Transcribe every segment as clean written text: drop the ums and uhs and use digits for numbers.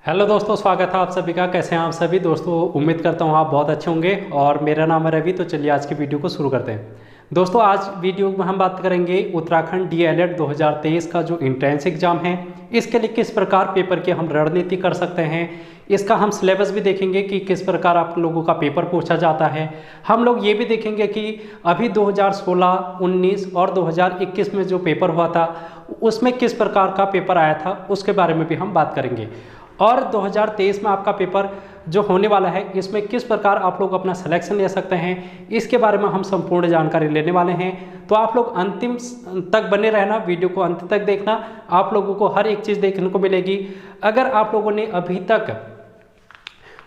Hello दोस्तों, स्वागत है आप सभी का। कैसे हैं आप सभी दोस्तों? उम्मीद करता हूँ आप बहुत अच्छे होंगे और मेरा नाम है रवि। तो चलिए आज की वीडियो को शुरू करते हैं। दोस्तों आज वीडियो में हम बात करेंगे उत्तराखंड डीएलएड 2023 का जो एंट्रेंस एग्जाम है, इसके लिए किस प्रकार पेपर की हम रणनीति कर सकते हैं। इसका हम सिलेबस भी देखेंगे कि किस प्रकार आप लोगों का पेपर पूछा जाता है। हम लोग ये भी देखेंगे कि अभी 2016, 19 और 2021 में जो पेपर हुआ था उसमें किस प्रकार का पेपर आया था, उसके बारे में भी हम बात करेंगे। और 2023 में आपका पेपर जो होने वाला है इसमें किस प्रकार आप लोग अपना सिलेक्शन ले सकते हैं, इसके बारे में हम संपूर्ण जानकारी लेने वाले हैं। तो आप लोग अंतिम तक बने रहना, वीडियो को अंत तक देखना, आप लोगों को हर एक चीज़ देखने को मिलेगी। अगर आप लोगों ने अभी तक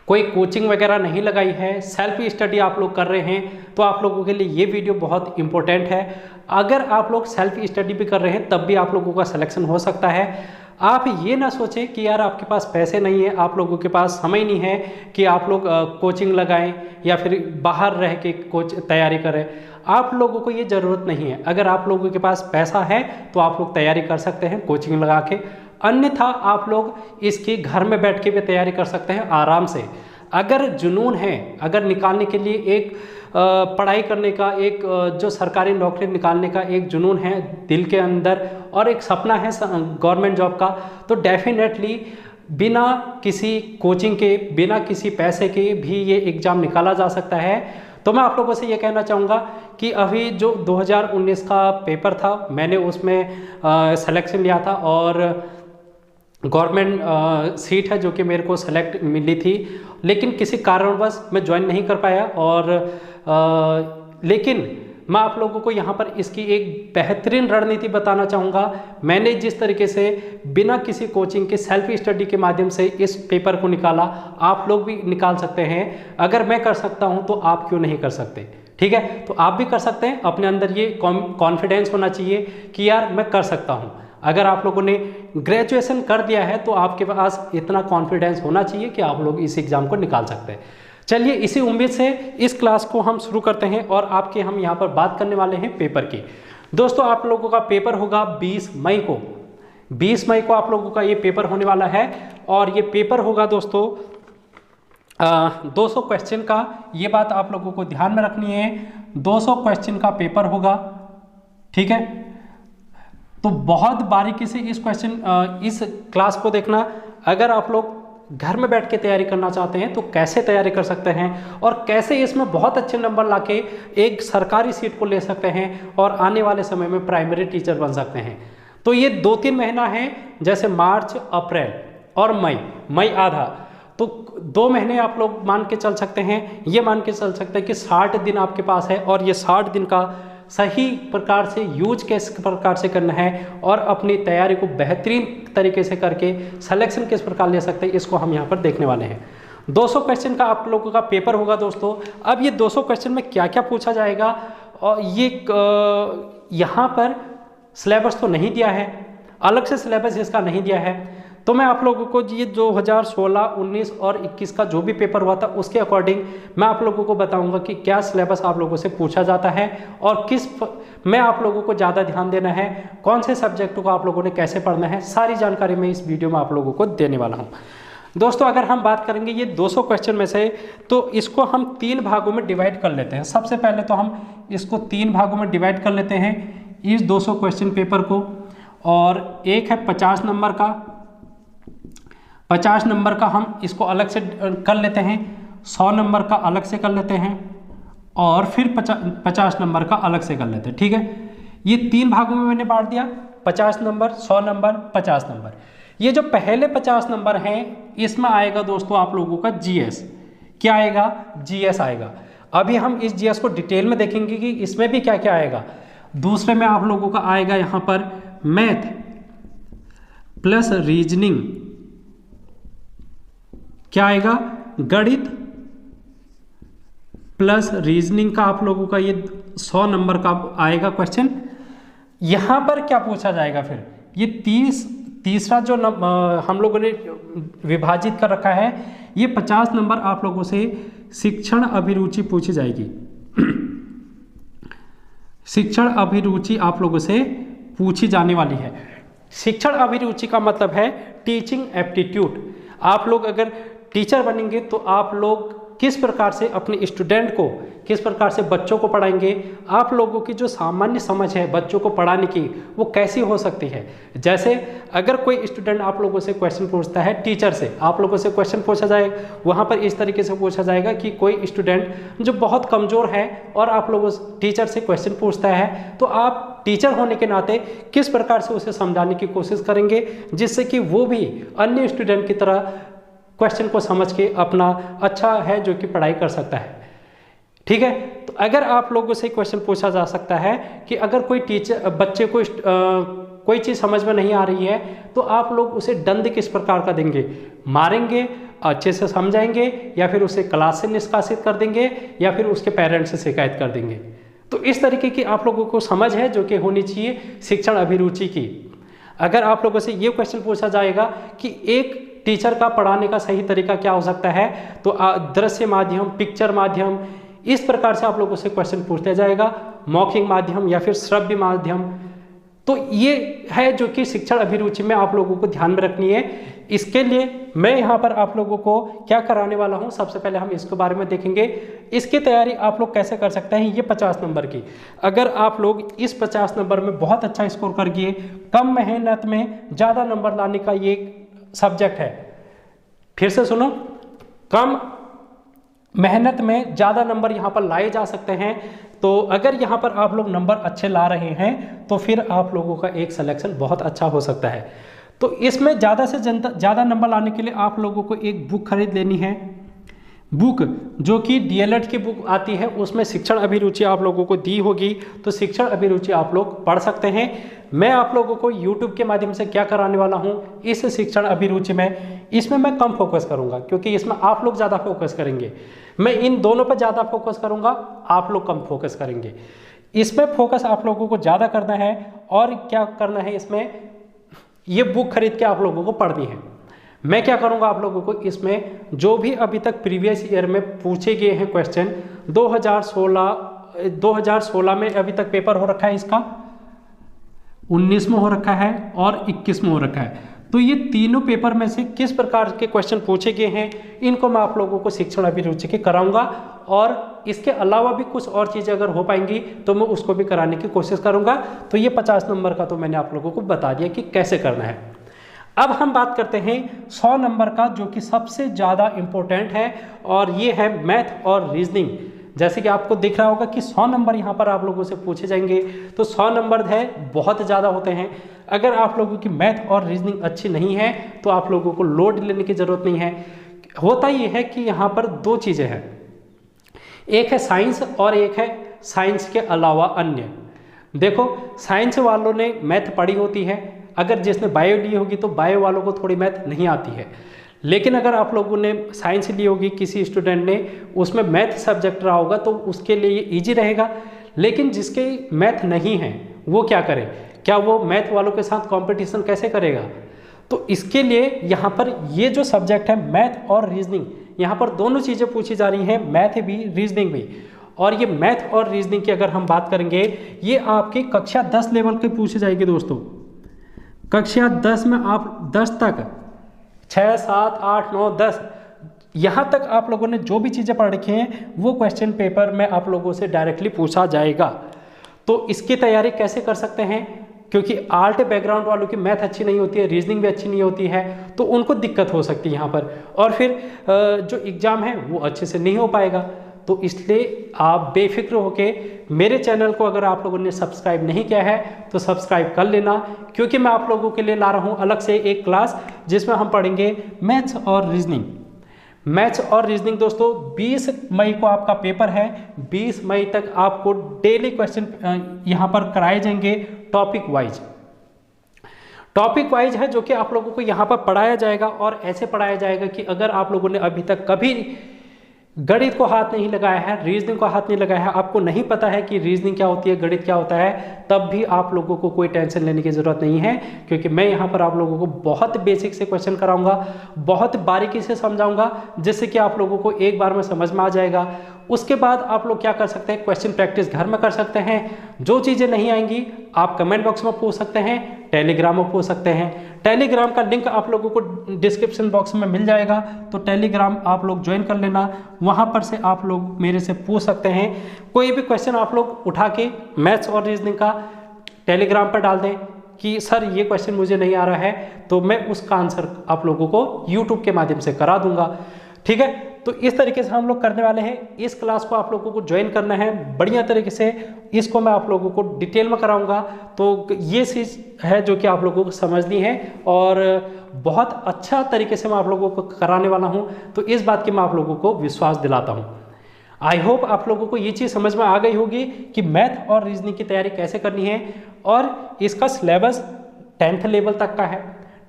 कोई कोचिंग वगैरह नहीं लगाई है, सेल्फ स्टडी आप लोग कर रहे हैं, तो आप लोगों के लिए ये वीडियो बहुत इंपॉर्टेंट है। अगर आप लोग सेल्फ स्टडी भी कर रहे हैं तब भी आप लोगों का सिलेक्शन हो सकता है। आप ये ना सोचें कि यार आपके पास पैसे नहीं है, आप लोगों के पास समय नहीं है कि आप लोग कोचिंग लगाएं या फिर बाहर रह के कोच तैयारी करें। आप लोगों को ये ज़रूरत नहीं है। अगर आप लोगों के पास पैसा है तो आप लोग तैयारी कर सकते हैं कोचिंग लगा के, अन्यथा आप लोग इसकी घर में बैठ के भी तैयारी कर सकते हैं आराम से। अगर जुनून है, अगर निकालने के लिए एक पढ़ाई करने का, एक जो सरकारी नौकरी निकालने का एक जुनून है दिल के अंदर और एक सपना है गवर्नमेंट जॉब का, तो डेफिनेटली बिना किसी कोचिंग के, बिना किसी पैसे के भी ये एग्ज़ाम निकाला जा सकता है। तो मैं आप लोगों से ये कहना चाहूँगा कि अभी जो 2019 का पेपर था मैंने उसमें सिलेक्शन लिया था और गवर्नमेंट सीट है जो कि मेरे को सेलेक्ट मिली थी, लेकिन किसी कारणवश मैं ज्वाइन नहीं कर पाया। और लेकिन मैं आप लोगों को यहाँ पर इसकी एक बेहतरीन रणनीति बताना चाहूँगा। मैंने जिस तरीके से बिना किसी कोचिंग के सेल्फ स्टडी के माध्यम से इस पेपर को निकाला, आप लोग भी निकाल सकते हैं। अगर मैं कर सकता हूँ तो आप क्यों नहीं कर सकते? ठीक है, तो आप भी कर सकते हैं। अपने अंदर ये कॉन्फिडेंस होना चाहिए कि यार मैं कर सकता हूँ। अगर आप लोगों ने ग्रेजुएशन कर दिया है तो आपके पास इतना कॉन्फिडेंस होना चाहिए कि आप लोग इस एग्ज़ाम को निकाल सकते हैं। चलिए इसी उम्मीद से इस क्लास को हम शुरू करते हैं और आपके हम यहाँ पर बात करने वाले हैं पेपर की। दोस्तों आप लोगों का पेपर होगा 20 मई को। 20 मई को आप लोगों का ये पेपर होने वाला है और ये पेपर होगा दोस्तों 200 क्वेश्चन का। ये बात आप लोगों को ध्यान में रखनी है, 200 क्वेश्चन का पेपर होगा। ठीक है, तो बहुत बारीकी से इस क्लास को देखना। अगर आप लोग घर में बैठ के तैयारी करना चाहते हैं तो कैसे तैयारी कर सकते हैं और कैसे इसमें बहुत अच्छे नंबर लाके एक सरकारी सीट को ले सकते हैं और आने वाले समय में प्राइमरी टीचर बन सकते हैं। तो ये 2-3 महीना है, जैसे मार्च, अप्रैल और मई आधा, तो 2 महीने आप लोग मान के चल सकते हैं। ये मान के चल सकते हैं कि 60 दिन आपके पास है और ये 60 दिन का सही प्रकार से यूज किस प्रकार से करना है और अपनी तैयारी को बेहतरीन तरीके से करके सिलेक्शन किस प्रकार ले सकते हैं, इसको हम यहाँ पर देखने वाले हैं। 200 क्वेश्चन का आप लोगों का पेपर होगा दोस्तों। अब ये 200 क्वेश्चन में क्या क्या पूछा जाएगा, और ये यहाँ पर सिलेबस तो नहीं दिया है, अलग से सिलेबस इसका नहीं दिया है। तो मैं आप लोगों को ये 2016, 19 और 21 का जो भी पेपर हुआ था उसके अकॉर्डिंग मैं आप लोगों को बताऊंगा कि क्या सिलेबस आप लोगों से पूछा जाता है और में आप लोगों को ज़्यादा ध्यान देना है, कौन से सब्जेक्टों को आप लोगों ने कैसे पढ़ना है, सारी जानकारी मैं इस वीडियो में आप लोगों को देने वाला हूँ। दोस्तों अगर हम बात करेंगे ये 200 क्वेश्चन में से, तो इसको हम 3 भागों में डिवाइड कर लेते हैं। सबसे पहले तो हम इसको 3 भागों में डिवाइड कर लेते हैं इस 200 क्वेश्चन पेपर को। और एक है 50 नंबर का, 50 नंबर का हम इसको अलग से कर लेते हैं, 100 नंबर का अलग से कर लेते हैं और फिर 50 नंबर का अलग से कर लेते हैं। ठीक है, ये 3 भागों में मैंने बांट दिया, 50 नंबर, 100 नंबर, 50 नंबर। ये जो पहले 50 नंबर हैं इसमें आएगा दोस्तों आप लोगों का जीएस। क्या आएगा? जीएस आएगा। अभी हम इस जीएस को डिटेल में देखेंगे कि इसमें भी क्या क्या आएगा। दूसरे में आप लोगों का आएगा यहाँ पर मैथ प्लस रीजनिंग। क्या आएगा? गणित प्लस रीजनिंग का आप लोगों का ये 100 नंबर का आएगा क्वेश्चन। यहाँ पर क्या पूछा जाएगा फिर? ये तीसरा जो हम लोगों ने विभाजित कर रखा है, ये 50 नंबर आप लोगों से शिक्षण अभिरुचि पूछी जाएगी। शिक्षण अभिरुचि आप लोगों से पूछी जाने वाली है। शिक्षण अभिरुचि का मतलब है टीचिंग एप्टीट्यूड। आप लोग अगर टीचर बनेंगे तो आप लोग किस प्रकार से अपने स्टूडेंट को, किस प्रकार से बच्चों को पढ़ाएंगे, आप लोगों की जो सामान्य समझ है बच्चों को पढ़ाने की वो कैसी हो सकती है। जैसे अगर कोई स्टूडेंट आप लोगों से क्वेश्चन पूछता है, टीचर से आप लोगों से क्वेश्चन पूछा जाए, वहाँ पर इस तरीके से पूछा जाएगा कि कोई स्टूडेंट जो बहुत कमज़ोर है और आप लोगों टीचर से क्वेश्चन पूछता है, तो आप टीचर होने के नाते किस प्रकार से उसे समझाने की कोशिश करेंगे जिससे कि वो भी अन्य स्टूडेंट की तरह क्वेश्चन को समझ के अपना अच्छा है जो कि पढ़ाई कर सकता है। ठीक है, तो अगर आप लोगों से क्वेश्चन पूछा जा सकता है कि अगर कोई टीचर बच्चे को कोई चीज़ समझ में नहीं आ रही है तो आप लोग उसे दंड किस प्रकार का देंगे, मारेंगे, अच्छे से समझाएंगे, या फिर उसे क्लास से निष्कासित कर देंगे, या फिर उसके पेरेंट्स से शिकायत कर देंगे। तो इस तरीके की आप लोगों को समझ है जो कि होनी चाहिए शिक्षण अभिरुचि की। अगर आप लोगों से ये क्वेश्चन पूछा जाएगा कि एक टीचर का पढ़ाने का सही तरीका क्या हो सकता है, तो दृश्य माध्यम, पिक्चर माध्यम, इस प्रकार से आप लोगों से क्वेश्चन पूछा जाएगा, मौखिक माध्यम या फिर श्रव्य माध्यम। तो ये है जो कि शिक्षण अभिरुचि में आप लोगों को ध्यान में रखनी है। इसके लिए मैं यहाँ पर आप लोगों को क्या कराने वाला हूँ, सबसे पहले हम इसके बारे में देखेंगे। इसकी तैयारी आप लोग कैसे कर सकते हैं, ये 50 नंबर की। अगर आप लोग इस 50 नंबर में बहुत अच्छा स्कोर कर गए, कम मेहनत में ज़्यादा नंबर लाने का ये सब्जेक्ट है। फिर से सुनो, कम मेहनत में ज़्यादा नंबर यहाँ पर लाए जा सकते हैं। तो अगर यहाँ पर आप लोग नंबर अच्छे ला रहे हैं तो फिर आप लोगों का एक सिलेक्शन बहुत अच्छा हो सकता है। तो इसमें ज़्यादा से ज़्यादा नंबर लाने के लिए आप लोगों को एक बुक खरीद लेनी है। बुक जो कि डीएलएड की बुक आती है, उसमें शिक्षण अभिरुचि आप लोगों को दी होगी, तो शिक्षण अभिरुचि आप लोग पढ़ सकते हैं। मैं आप लोगों को YouTube के माध्यम से क्या कराने वाला हूँ इस शिक्षण अभिरुचि में, इसमें मैं कम फोकस करूँगा क्योंकि इसमें आप लोग ज़्यादा फोकस करेंगे। मैं इन दोनों पर ज़्यादा फोकस करूँगा, आप लोग कम फोकस करेंगे। इसमें फोकस आप लोगों को ज़्यादा करना है। और क्या करना है, इसमें ये बुक खरीद के आप लोगों को पढ़नी है। मैं क्या करूंगा, आप लोगों को इसमें जो भी अभी तक प्रीवियस ईयर में पूछे गए हैं क्वेश्चन, 2016 में अभी तक पेपर हो रखा है, इसका 19 में हो रखा है और 21 में हो रखा है। तो ये तीनों पेपर में से किस प्रकार के क्वेश्चन पूछे गए हैं, इनको मैं आप लोगों को शिक्षण अभिरुचि के कराऊंगा। और इसके अलावा भी कुछ और चीज़ें अगर हो पाएंगी तो मैं उसको भी कराने की कोशिश करूंगा। तो ये 50 नंबर का तो मैंने आप लोगों को बता दिया कि कैसे करना है। अब हम बात करते हैं 100 नंबर का, जो कि सबसे ज़्यादा इम्पोर्टेंट है, और ये है मैथ और रीजनिंग। जैसे कि आपको दिख रहा होगा कि 100 नंबर यहाँ पर आप लोगों से पूछे जाएंगे, तो 100 नंबर है बहुत ज़्यादा होते हैं। अगर आप लोगों की मैथ और रीजनिंग अच्छी नहीं है तो आप लोगों को लोड लेने की ज़रूरत नहीं है। होता ये है कि यहाँ पर दो चीज़ें हैं, एक है साइंस और एक है साइंस के अलावा अन्य। देखो, साइंस वालों ने मैथ पढ़ी होती है, अगर जिसने बायो ली होगी तो बायो वालों को थोड़ी मैथ नहीं आती है। लेकिन अगर आप लोगों ने साइंस ली होगी, किसी स्टूडेंट ने उसमें मैथ सब्जेक्ट रहा होगा, तो उसके लिए ये ईजी रहेगा। लेकिन जिसके मैथ नहीं है वो क्या करे, क्या वो मैथ वालों के साथ कंपटीशन कैसे करेगा? तो इसके लिए यहाँ पर ये जो सब्जेक्ट है मैथ और रीजनिंग, यहाँ पर दोनों चीज़ें पूछी जा रही हैं, मैथ भी रीजनिंग भी। और ये मैथ और रीजनिंग की अगर हम बात करेंगे, ये आपकी कक्षा 10 लेवल के पूछे जाएगी दोस्तों। कक्षा 10 में आप 10 तक 6, 7, 8, 9, 10 यहाँ तक आप लोगों ने जो भी चीज़ें पढ़ रखी हैं वो क्वेश्चन पेपर में आप लोगों से डायरेक्टली पूछा जाएगा। तो इसकी तैयारी कैसे कर सकते हैं, क्योंकि आर्ट बैकग्राउंड वालों की मैथ अच्छी नहीं होती है, रीजनिंग भी अच्छी नहीं होती है, तो उनको दिक्कत हो सकती है यहाँ पर, और फिर जो एग्ज़ाम है वो अच्छे से नहीं हो पाएगा। तो इसलिए आप बेफिक्र होके मेरे चैनल को अगर आप लोगों ने सब्सक्राइब नहीं किया है तो सब्सक्राइब कर लेना, क्योंकि मैं आप लोगों के लिए ला रहा हूँ अलग से एक क्लास जिसमें हम पढ़ेंगे मैथ्स और रीजनिंग। मैथ्स और रीजनिंग दोस्तों 20 मई को आपका पेपर है। 20 मई तक आपको डेली क्वेश्चन यहाँ पर कराए जाएंगे टॉपिक वाइज है, जो कि आप लोगों को यहाँ पर पढ़ाया जाएगा। और ऐसे पढ़ाया जाएगा कि अगर आप लोगों ने अभी तक कभी गणित को हाथ नहीं लगाया है, रीजनिंग को हाथ नहीं लगाया है, आपको नहीं पता है कि रीजनिंग क्या होती है, गणित क्या होता है, तब भी आप लोगों को कोई टेंशन लेने की ज़रूरत नहीं है, क्योंकि मैं यहाँ पर आप लोगों को बहुत बेसिक से क्वेश्चन कराऊंगा, बहुत बारीकी से समझाऊंगा, जिससे कि आप लोगों को एक बार में समझ में आ जाएगा। उसके बाद आप लोग क्या कर सकते हैं, क्वेश्चन प्रैक्टिस घर में कर सकते हैं। जो चीज़ें नहीं आएंगी आप कमेंट बॉक्स में पूछ सकते हैं, टेलीग्राम में पूछ सकते हैं। टेलीग्राम का लिंक आप लोगों को डिस्क्रिप्शन बॉक्स में मिल जाएगा, तो टेलीग्राम आप लोग ज्वाइन कर लेना। वहाँ पर से आप लोग मेरे से पूछ सकते हैं। कोई भी क्वेश्चन आप लोग उठा के मैथ्स और रीजनिंग का टेलीग्राम पर डाल दें कि सर ये क्वेश्चन मुझे नहीं आ रहा है, तो मैं उसका आंसर आप लोगों को यूट्यूब के माध्यम से करा दूंगा। ठीक है, तो इस तरीके से हम लोग करने वाले हैं। इस क्लास को आप लोगों को ज्वाइन करना है बढ़िया तरीके से, इसको मैं आप लोगों को डिटेल में कराऊंगा। तो ये चीज़ है जो कि आप लोगों को समझनी है और बहुत अच्छा तरीके से मैं आप लोगों को कराने वाला हूँ। तो इस बात की मैं आप लोगों को विश्वास दिलाता हूँ। आई होप आप लोगों को ये चीज़ समझ में आ गई होगी कि मैथ और रीजनिंग की तैयारी कैसे करनी है। और इसका सिलेबस 10th लेवल तक का है।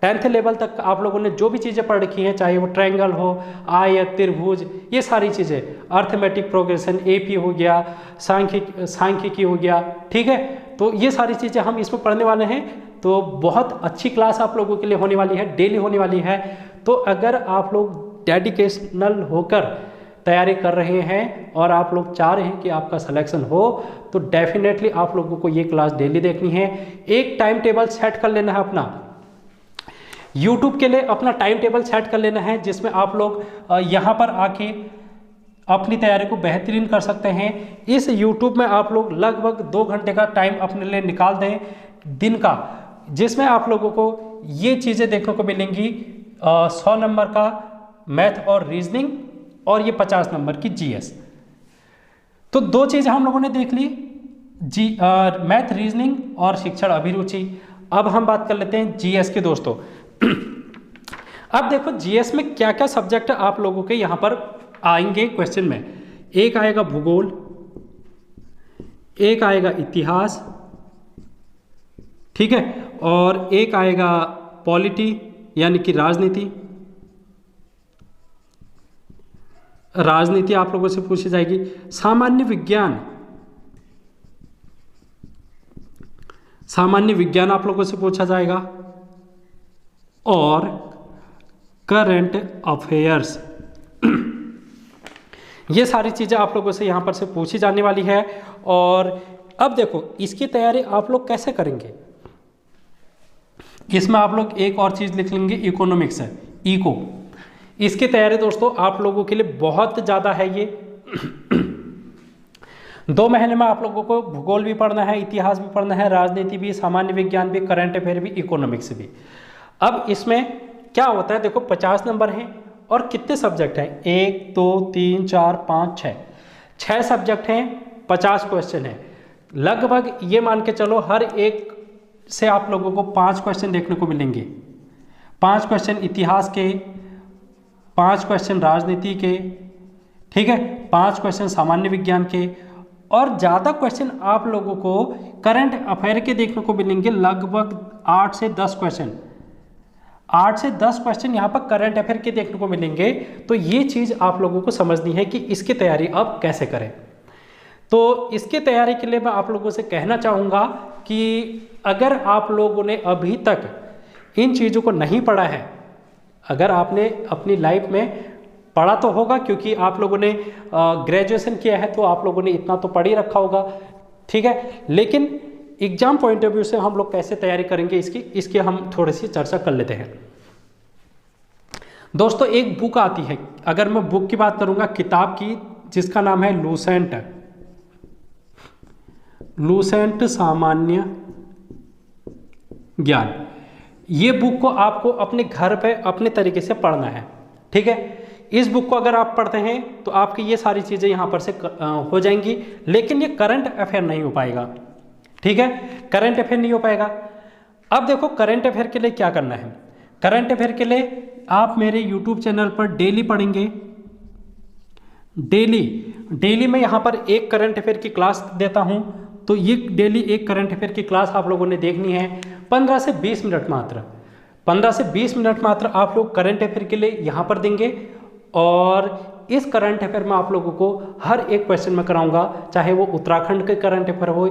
10th लेवल तक आप लोगों ने जो भी चीज़ें पढ़ रखी हैं, चाहे वो ट्रायंगल हो, आयत, त्रिभुज, ये सारी चीज़ें, अर्थमेटिक प्रोग्रेशन, एपी हो गया, सांख्यिकी हो गया, ठीक है, तो ये सारी चीज़ें हम इसमें पढ़ने वाले हैं। तो बहुत अच्छी क्लास आप लोगों के लिए होने वाली है, डेली होने वाली है। तो अगर आप लोग डेडिकेशनल होकर तैयारी कर रहे हैं और आप लोग चाह रहे हैं कि आपका सिलेक्शन हो, तो डेफिनेटली आप लोगों को ये क्लास डेली देखनी है। एक टाइम टेबल सेट कर लेना है अपना, YouTube के लिए अपना टाइम टेबल सेट कर लेना है, जिसमें आप लोग यहाँ पर आके अपनी तैयारी को बेहतरीन कर सकते हैं। इस YouTube में आप लोग लगभग 2 घंटे का टाइम अपने लिए निकाल दें दिन का, जिसमें आप लोगों को ये चीज़ें देखने को मिलेंगी। 100 नंबर का मैथ और रीजनिंग और ये 50 नंबर की GS। तो 2 चीज़ें हम लोगों ने देख ली, मैथ, रीजनिंग और शिक्षण अभिरुचि। अब हम बात कर लेते हैं GS के दोस्तों। अब देखो GS में क्या क्या सब्जेक्ट आप लोगों के यहाँ पर आएंगे क्वेश्चन में। एक आएगा भूगोल, एक आएगा इतिहास, ठीक है, और एक आएगा पॉलिटी यानी कि राजनीति आप लोगों से पूछी जाएगी। सामान्य विज्ञान आप लोगों से पूछा जाएगा और करंट अफेयर्स। ये सारी चीज़ें आप लोगों से यहाँ पर से पूछी जाने वाली है। और अब देखो इसकी तैयारी आप लोग कैसे करेंगे, इसमें आप लोग एक और चीज़ लिख लेंगे, इकोनॉमिक्स है, इको। इसकी तैयारी दोस्तों आप लोगों के लिए बहुत ज़्यादा है। ये 2 महीने में आप लोगों को भूगोल भी पढ़ना है, इतिहास भी पढ़ना है, राजनीति भी, सामान्य विज्ञान भी, करंट अफेयर भी, इकोनॉमिक्स भी। अब इसमें क्या होता है, देखो 50 नंबर हैं और कितने सब्जेक्ट हैं, 1 2 3 4 5 6 सब्जेक्ट हैं, 50 क्वेश्चन हैं। लगभग ये मान के चलो हर एक से आप लोगों को 5 क्वेश्चन देखने को मिलेंगे। 5 क्वेश्चन इतिहास के, 5 क्वेश्चन राजनीति के, ठीक है, 5 क्वेश्चन सामान्य विज्ञान के, और ज़्यादा क्वेश्चन आप लोगों को करंट अफेयर के देखने को मिलेंगे। लगभग 8 से 10 क्वेश्चन, 8 से 10 क्वेश्चन यहाँ पर करंट अफेयर के देखने को मिलेंगे। तो ये चीज़ आप लोगों को समझनी है कि इसकी तैयारी अब कैसे करें। तो इसकी तैयारी के लिए मैं आप लोगों से कहना चाहूँगा कि अगर आप लोगों ने अभी तक इन चीज़ों को नहीं पढ़ा है, अगर आपने अपनी लाइफ में पढ़ा तो होगा क्योंकि आप लोगों ने ग्रेजुएशन किया है, तो आप लोगों ने इतना तो पढ़ ही रखा होगा, ठीक है, लेकिन एग्जाम पॉइंट ऑफ व्यू से हम लोग कैसे तैयारी करेंगे इसकी हम थोड़ी सी चर्चा कर लेते हैं। दोस्तों एक बुक आती है, अगर मैं बुक की बात करूंगा किताब की, जिसका नाम है लूसेंट सामान्य ज्ञान। ये बुक को आपको अपने घर पे अपने तरीके से पढ़ना है, ठीक है। इस बुक को अगर आप पढ़ते हैं तो आपकी ये सारी चीज़ें यहाँ पर से हो जाएंगी, लेकिन ये करंट अफेयर नहीं हो पाएगा, ठीक है, करंट अफेयर नहीं हो पाएगा। अब देखो करंट अफेयर के लिए क्या करना है। करंट अफेयर के लिए आप मेरे YouTube चैनल पर डेली पढ़ेंगे। डेली मैं यहाँ पर एक करंट अफेयर की क्लास देता हूँ, तो ये डेली एक करंट अफेयर की क्लास आप लोगों ने देखनी है। 15 से 20 मिनट मात्र, 15 से 20 मिनट मात्र आप लोग करंट अफेयर के लिए यहाँ पर देंगे। और इस करंट अफेयर में आप लोगों को हर एक क्वेश्चन में कराऊंगा, चाहे वो उत्तराखंड के करंट अफेयर हो,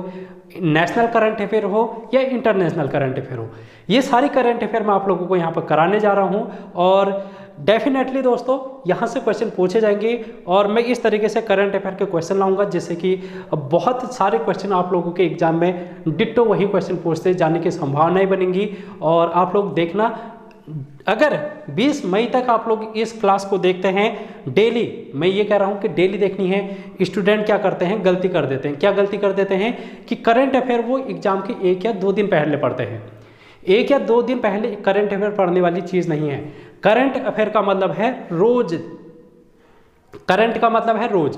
नेशनल करंट अफेयर हो या इंटरनेशनल करंट अफेयर हो। ये सारी करंट अफेयर मैं आप लोगों को यहाँ पर कराने जा रहा हूँ। और डेफिनेटली दोस्तों यहाँ से क्वेश्चन पूछे जाएंगे और मैं इस तरीके से करंट अफेयर के क्वेश्चन लाऊंगा जिससे कि बहुत सारे क्वेश्चन आप लोगों के एग्जाम में डिट्टो वही क्वेश्चन पूछते जाने की संभावनाएं बनेंगी। और आप लोग देखना, अगर 20 मई तक आप लोग इस क्लास को देखते हैं डेली, मैं ये कह रहा हूँ कि डेली देखनी है। स्टूडेंट क्या करते हैं, गलती कर देते हैं। क्या गलती कर देते हैं कि करंट अफेयर वो एग्जाम के 1 या 2 दिन पहले पढ़ते हैं। 1 या 2 दिन पहले करंट अफेयर पढ़ने वाली चीज़ नहीं है। करंट अफेयर का मतलब है रोज, करंट का मतलब है रोज।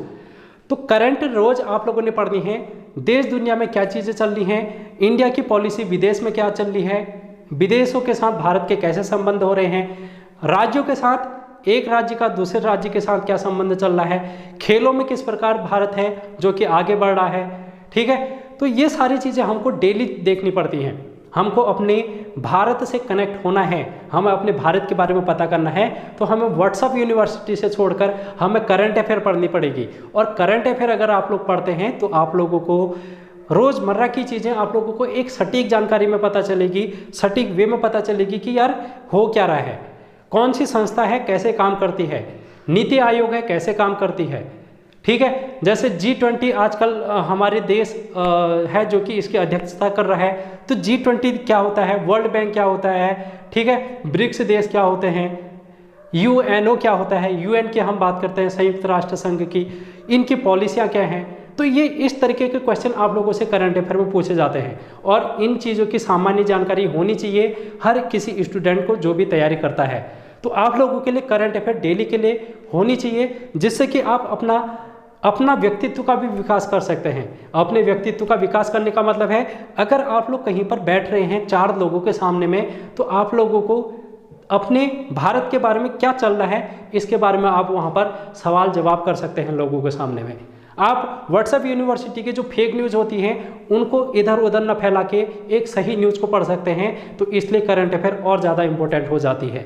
तो करंट रोज आप लोगों ने पढ़नी है। देश दुनिया में क्या चीज़ें चल रही हैं, इंडिया की पॉलिसी विदेश में क्या चल रही है, विदेशों के साथ भारत के कैसे संबंध हो रहे हैं, राज्यों के साथ एक राज्य का दूसरे राज्य के साथ क्या संबंध चल रहा है, खेलों में किस प्रकार भारत है जो कि आगे बढ़ रहा है। ठीक है, तो ये सारी चीज़ें हमको डेली देखनी पड़ती हैं। हमको अपने भारत से कनेक्ट होना है, हमें अपने भारत के बारे में पता करना है, तो हमें व्हाट्सएप यूनिवर्सिटी से छोड़कर हमें करंट अफेयर पढ़नी पड़ेगी। और करंट अफेयर अगर आप लोग पढ़ते हैं तो आप लोगों को रोज़मर्रा की चीज़ें आप लोगों को एक सटीक जानकारी में पता चलेगी, सटीक वे में पता चलेगी कि यार हो क्या रहा है, कौन सी संस्था है कैसे काम करती है, नीति आयोग है कैसे काम करती है। ठीक है, जैसे G20 आजकल हमारे देश है जो कि इसकी अध्यक्षता कर रहा है, तो G20 क्या होता है, वर्ल्ड बैंक क्या होता है, ठीक है, ब्रिक्स देश क्या होते हैं, UNO क्या होता है, UN की हम बात करते हैं, संयुक्त राष्ट्र संघ की, इनकी पॉलिसियाँ क्या हैं। तो ये इस तरीके के क्वेश्चन आप लोगों से करंट अफेयर में पूछे जाते हैं और इन चीज़ों की सामान्य जानकारी होनी चाहिए हर किसी स्टूडेंट को जो भी तैयारी करता है। तो आप लोगों के लिए करंट अफेयर डेली के लिए होनी चाहिए, जिससे कि आप अपना व्यक्तित्व का भी विकास कर सकते हैं। अपने व्यक्तित्व का विकास करने का मतलब है, अगर आप लोग कहीं पर बैठ रहे हैं 4 लोगों के सामने में, तो आप लोगों को अपने भारत के बारे में क्या चल रहा है इसके बारे में आप वहाँ पर सवाल जवाब कर सकते हैं लोगों के सामने में। आप व्हाट्सएप यूनिवर्सिटी के जो फेक न्यूज़ होती हैं उनको इधर उधर न फैला के एक सही न्यूज़ को पढ़ सकते हैं, तो इसलिए करंट अफेयर और ज़्यादा इंपॉर्टेंट हो जाती है।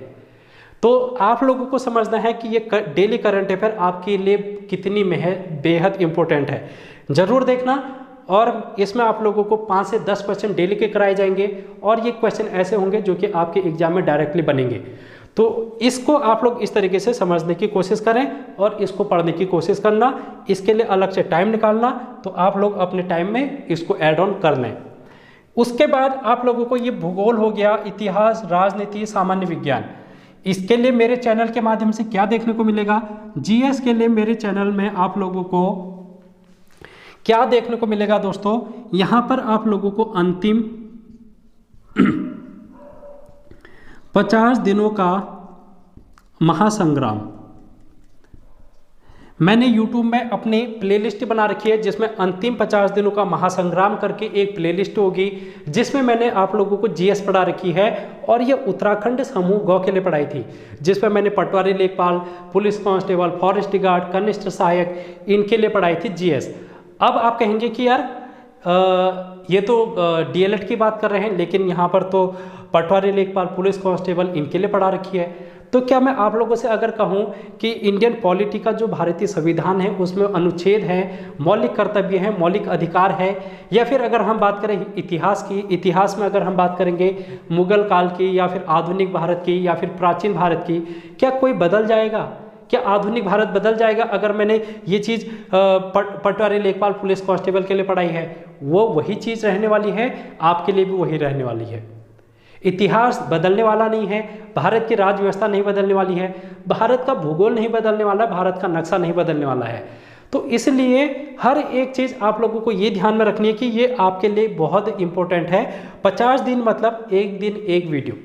तो आप लोगों को समझना है कि ये डेली करंट अफेयर आपके लिए कितनी बेहद इंपॉर्टेंट है, ज़रूर देखना। और इसमें आप लोगों को 5 से 10 क्वेश्चन डेली के कराए जाएंगे और ये क्वेश्चन ऐसे होंगे जो कि आपके एग्जाम में डायरेक्टली बनेंगे। तो इसको आप लोग इस तरीके से समझने की कोशिश करें और इसको पढ़ने की कोशिश करना। इसके लिए अलग से टाइम निकालना, तो आप लोग अपने टाइम में इसको ऐड ऑन कर लें। उसके बाद आप लोगों को ये भूगोल हो गया, इतिहास, राजनीति, सामान्य विज्ञान, इसके लिए मेरे चैनल के माध्यम से क्या देखने को मिलेगा, जीएस के लिए मेरे चैनल में आप लोगों को क्या देखने को मिलेगा दोस्तों, यहाँ पर आप लोगों को अंतिम 50 दिनों का महासंग्राम, मैंने YouTube में अपनी प्लेलिस्ट बना रखी है जिसमें अंतिम 50 दिनों का महासंग्राम करके एक प्लेलिस्ट होगी, जिसमें मैंने आप लोगों को जीएस पढ़ा रखी है। और ये उत्तराखंड समूह गौ के लिए पढ़ाई थी, जिसमें मैंने पटवारी लेखपाल, पुलिस कांस्टेबल, फॉरेस्ट गार्ड, कनिष्ठ सहायक, इनके लिए पढ़ाई थी जीएस। अब आप कहेंगे कि यार ये तो डीएलएड की बात कर रहे हैं, लेकिन यहाँ पर तो पटवारी लेखपाल, पुलिस कांस्टेबल इनके लिए पढ़ा रखी है। तो क्या मैं आप लोगों से अगर कहूँ कि इंडियन पॉलिटी का जो भारतीय संविधान है उसमें अनुच्छेद है, मौलिक कर्तव्य है, मौलिक अधिकार है, या फिर अगर हम बात करें इतिहास की, इतिहास में अगर हम बात करेंगे मुगल काल की या फिर आधुनिक भारत की या फिर प्राचीन भारत की, क्या कोई बदल जाएगा? क्या आधुनिक भारत बदल जाएगा अगर मैंने ये चीज़ पटवारी लेखपाल पुलिस कांस्टेबल के लिए पढ़ाई है? वो वही चीज़ रहने वाली है, आपके लिए भी वही रहने वाली है। इतिहास बदलने वाला नहीं है, भारत की राज्य व्यवस्था नहीं बदलने वाली है, भारत का भूगोल नहीं बदलने वाला, भारत का नक्शा नहीं बदलने वाला है। तो इसलिए हर एक चीज़ आप लोगों को ये ध्यान में रखनी है कि ये आपके लिए बहुत इंपॉर्टेंट है। 50 दिन मतलब एक दिन एक वीडियो,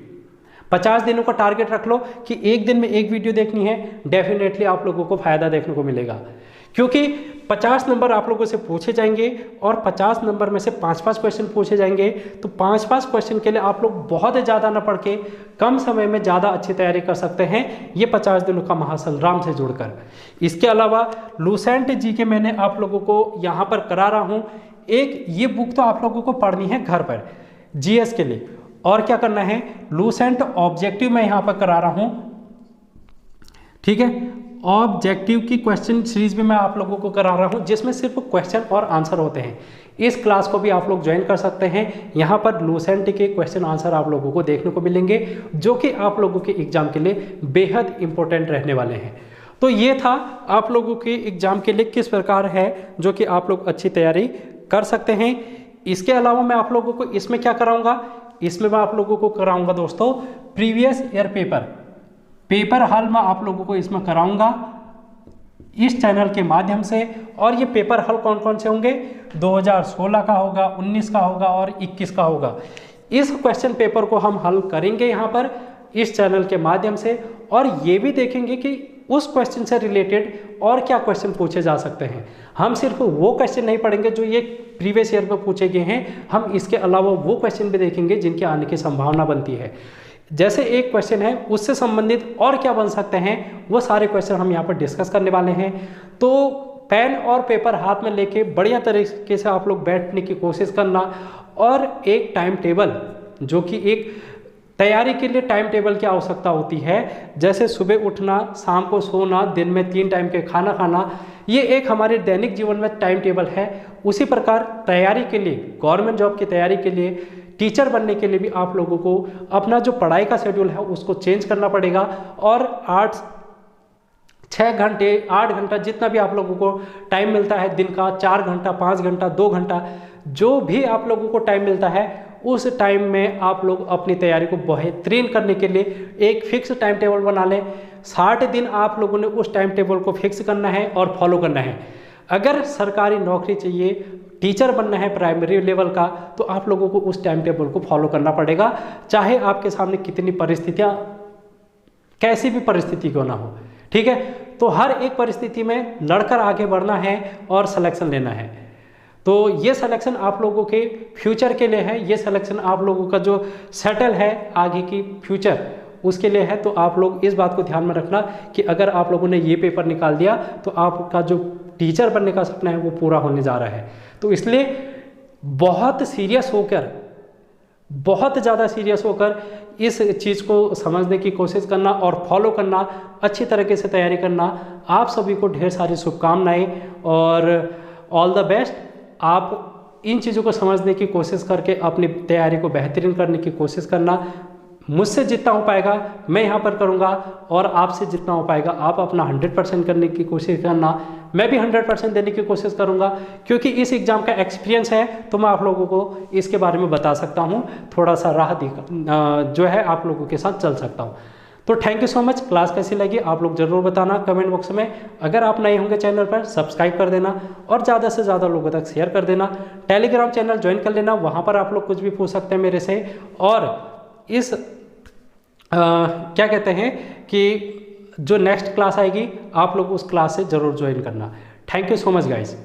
50 दिनों का टारगेट रख लो कि एक दिन में एक वीडियो देखनी है, डेफिनेटली आप लोगों को फायदा देखने को मिलेगा। क्योंकि 50 नंबर आप लोगों से पूछे जाएंगे और 50 नंबर में से 5-5 क्वेश्चन पूछे जाएंगे, तो 5-5 क्वेश्चन के लिए आप लोग बहुत ज़्यादा ना पढ़ के कम समय में ज़्यादा अच्छी तैयारी कर सकते हैं ये 50 दिनों का महासंग्राम से जुड़कर। इसके अलावा लूसेंट जी के मैंने आप लोगों को यहाँ पर करा रहा हूँ एक, ये बुक तो आप लोगों को पढ़नी है घर पर जीएस के लिए। और क्या करना है, लूसेंट ऑब्जेक्टिव मैं यहाँ पर करा रहा हूँ, ठीक है। ऑब्जेक्टिव की क्वेश्चन सीरीज में मैं आप लोगों को करा रहा हूँ जिसमें सिर्फ क्वेश्चन और आंसर होते हैं। इस क्लास को भी आप लोग ज्वाइन कर सकते हैं। यहाँ पर लूसेंट के क्वेश्चन आंसर आप लोगों को देखने को मिलेंगे जो कि आप लोगों के एग्जाम के लिए बेहद इंपॉर्टेंट रहने वाले हैं। तो ये था आप लोगों के एग्जाम के लिए किस प्रकार है जो कि आप लोग अच्छी तैयारी कर सकते हैं। इसके अलावा मैं आप लोगों को इसमें क्या कराऊंगा, इसमें मैं आप लोगों को कराऊंगा दोस्तों प्रीवियस ईयर पेपर हल मैं आप लोगों को इसमें कराऊंगा इस चैनल के माध्यम से। और ये पेपर हल कौन कौन से होंगे, 2016 का होगा, 19 का होगा और 21 का होगा। इस क्वेश्चन पेपर को हम हल करेंगे यहाँ पर इस चैनल के माध्यम से, और ये भी देखेंगे कि उस क्वेश्चन से रिलेटेड और क्या क्वेश्चन पूछे जा सकते हैं। हम सिर्फ वो क्वेश्चन नहीं पढ़ेंगे जो ये प्रीवियस ईयर में पूछे गए हैं, हम इसके अलावा वो क्वेश्चन भी देखेंगे जिनके आने की संभावना बनती है। जैसे एक क्वेश्चन है उससे संबंधित और क्या बन सकते हैं, वो सारे क्वेश्चन हम यहाँ पर डिस्कस करने वाले हैं। तो पेन और पेपर हाथ में लेके बढ़िया तरीके से आप लोग बैठने की कोशिश करना, और एक टाइम टेबल जो कि एक तैयारी के लिए टाइम टेबल की आवश्यकता होती है, जैसे सुबह उठना, शाम को सोना, दिन में 3 टाइम के खाना खाना, ये एक हमारे दैनिक जीवन में टाइम टेबल है। उसी प्रकार तैयारी के लिए, गवर्नमेंट जॉब की तैयारी के लिए, टीचर बनने के लिए भी आप लोगों को अपना जो पढ़ाई का शेड्यूल है उसको चेंज करना पड़ेगा। और 6 घंटे 8 घंटा जितना भी आप लोगों को टाइम मिलता है दिन का, 4 घंटा 5 घंटा 2 घंटा जो भी आप लोगों को टाइम मिलता है, उस टाइम में आप लोग अपनी तैयारी को बेहतरीन करने के लिए एक फिक्स टाइम टेबल बना लें। 60 दिन आप लोगों ने उस टाइम टेबल को फिक्स करना है और फॉलो करना है। अगर सरकारी नौकरी चाहिए, टीचर बनना है प्राइमरी लेवल का, तो आप लोगों को उस टाइम टेबल को फॉलो करना पड़ेगा, चाहे आपके सामने कितनी परिस्थितियाँ, कैसी भी परिस्थिति क्यों ना हो। ठीक है, तो हर एक परिस्थिति में लड़कर आगे बढ़ना है और सिलेक्शन लेना है। तो ये सिलेक्शन आप लोगों के फ्यूचर के लिए है, ये सिलेक्शन आप लोगों का जो सेटल है आगे की फ्यूचर उसके लिए है। तो आप लोग इस बात को ध्यान में रखना कि अगर आप लोगों ने ये पेपर निकाल दिया तो आपका जो टीचर बनने का सपना है वो पूरा होने जा रहा है। तो इसलिए बहुत सीरियस होकर, बहुत ज़्यादा सीरियस होकर इस चीज़ को समझने की कोशिश करना और फॉलो करना, अच्छी तरीके से तैयारी करना। आप सभी को ढेर सारी शुभकामनाएं और ऑल द बेस्ट। आप इन चीज़ों को समझने की कोशिश करके अपनी तैयारी को बेहतरीन करने की कोशिश करना। मुझसे जितना हो पाएगा मैं यहाँ पर करूँगा, और आपसे जितना हो पाएगा आप अपना 100% करने की कोशिश करना। मैं भी 100% देने की कोशिश करूँगा, क्योंकि इस एग्ज़ाम का एक्सपीरियंस है तो मैं आप लोगों को इसके बारे में बता सकता हूँ, थोड़ा सा राह जो है आप लोगों के साथ चल सकता हूँ। तो thank you so much. Class कैसी लगी आप लोग ज़रूर बताना कमेंट बॉक्स में। अगर आप नए होंगे चैनल पर सब्सक्राइब कर देना और ज़्यादा से ज़्यादा लोगों तक शेयर कर देना। टेलीग्राम चैनल ज्वाइन कर लेना, वहाँ पर आप लोग कुछ भी पूछ सकते हैं मेरे से। और इस क्या कहते हैं कि जो नेक्स्ट क्लास आएगी आप लोग उस क्लास से ज़रूर ज्वाइन करना। Thank you so much guys.